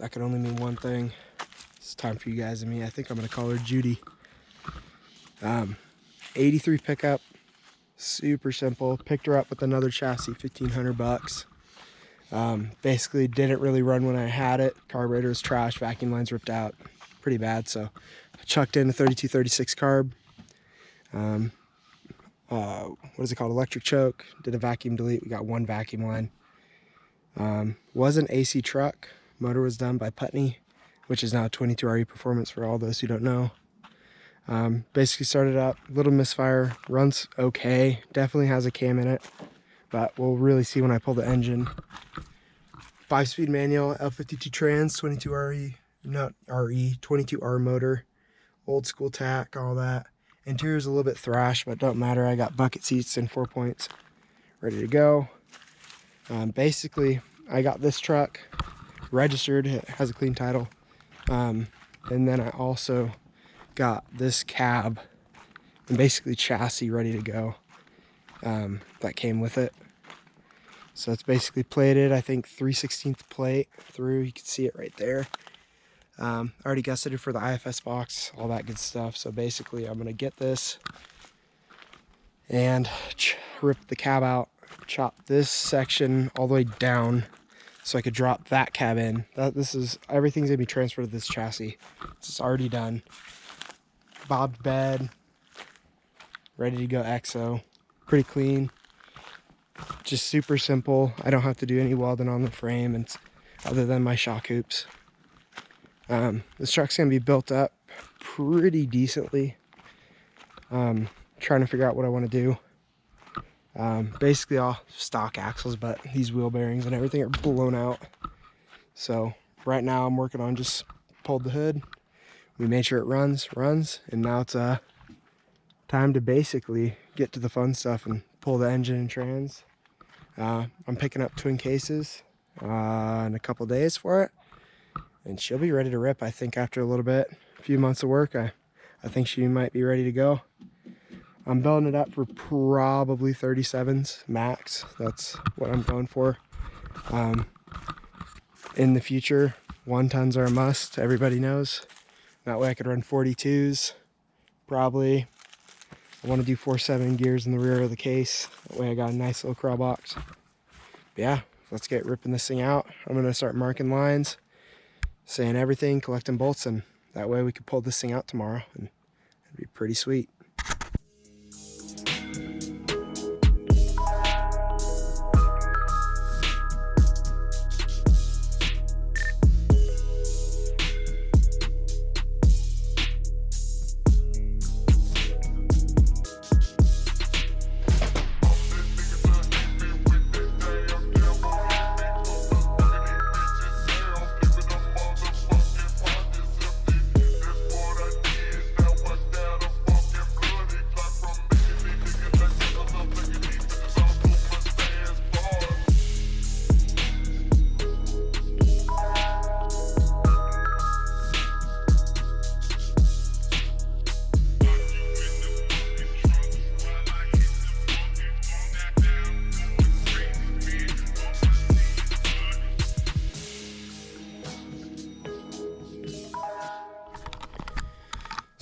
that could only mean one thing. It's time for you guys and me. I think I'm gonna call her Judy. 83 pickup, super simple. Picked her up with another chassis, 1,500 bucks. Basically didn't really run when I had it. Carburetor was trash, vacuum lines ripped out, pretty bad. So I chucked in a 3236 carb. What is it called? Electric choke. Did a vacuum delete. We got one vacuum line. Was an AC truck. Motor was done by Putney, which is now 22RE Performance for all those who don't know. Basically started up, little misfire, runs okay. Definitely has a cam in it, but we'll really see when I pull the engine. 5-speed manual, L52 trans, 22RE, not RE, 22R motor, old school tack, all that. Interior's a little bit thrashed, but don't matter. I got bucket seats and 4 points ready to go. Basically, I got this truck registered. It has a clean title. And then I also got this cab and basically chassis ready to go that came with it. So it's basically plated, I think 3/16 plate through. You can see it right there. Already gusseted for the IFS box, all that good stuff. So basically I'm gonna get this and rip the cab out, chop this section all the way down so I could drop that cab in. Everything's gonna be transferred to this chassis. It's already done. Bobbed bed, ready to go EXO. Pretty clean, just super simple. I don't have to do any welding on the frame and other than my shock hoops. This truck's gonna be built up pretty decently. Trying to figure out what I want to do. Basically all stock axles, but these wheel bearings and everything are blown out. So right now I'm working on just pulled the hood. We made sure it runs, and now it's time to basically get to the fun stuff and pull the engine and trans. I'm picking up twin cases in a couple days for it, and she'll be ready to rip. I think after a little bit, a few months of work, I think she might be ready to go. I'm building it up for probably 37s max. That's what I'm going for. In the future, 1-tons are a must, everybody knows. That way I could run 42s, probably. I want to do 4/7 gears in the rear of the case. That way I got a nice little crawl box. But yeah, let's get ripping this thing out. I'm going to start marking lines, saying everything, collecting bolts, and that way we could pull this thing out tomorrow, and it'd be pretty sweet.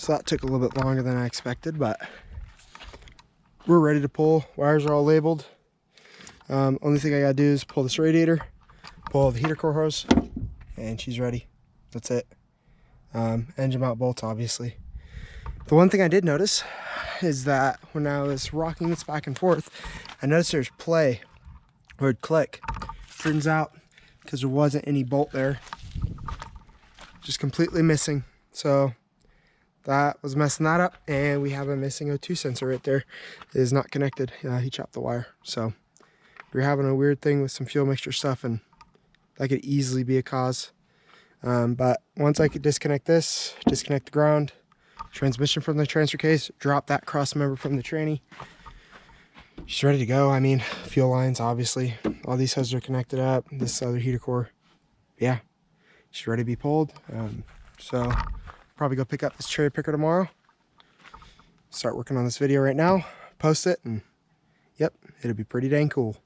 So that took a little bit longer than I expected, but we're ready to pull. Wires are all labeled. Only thing I gotta do is pull this radiator, pull the heater core hose, and she's ready. That's it. Engine mount bolts, obviously. The one thing I did notice is that when I was rocking this back and forth, I noticed there's play or it'd click. Turns out, because there wasn't any bolt there, just completely missing. So that was messing that up, and we have a missing O2 sensor right there. It is not connected. He chopped the wire. So we're having a weird thing with some fuel mixture stuff, and that could easily be a cause. But once I could disconnect this, disconnect the ground, transmission from the transfer case, drop that cross member from the tranny, she's ready to go. I mean, fuel lines, obviously. All these hoses are connected up. This other heater core. Yeah, she's ready to be pulled. So probably go pick up this cherry picker tomorrow. Start working on this video right now, post it, and yep, it'll be pretty dang cool.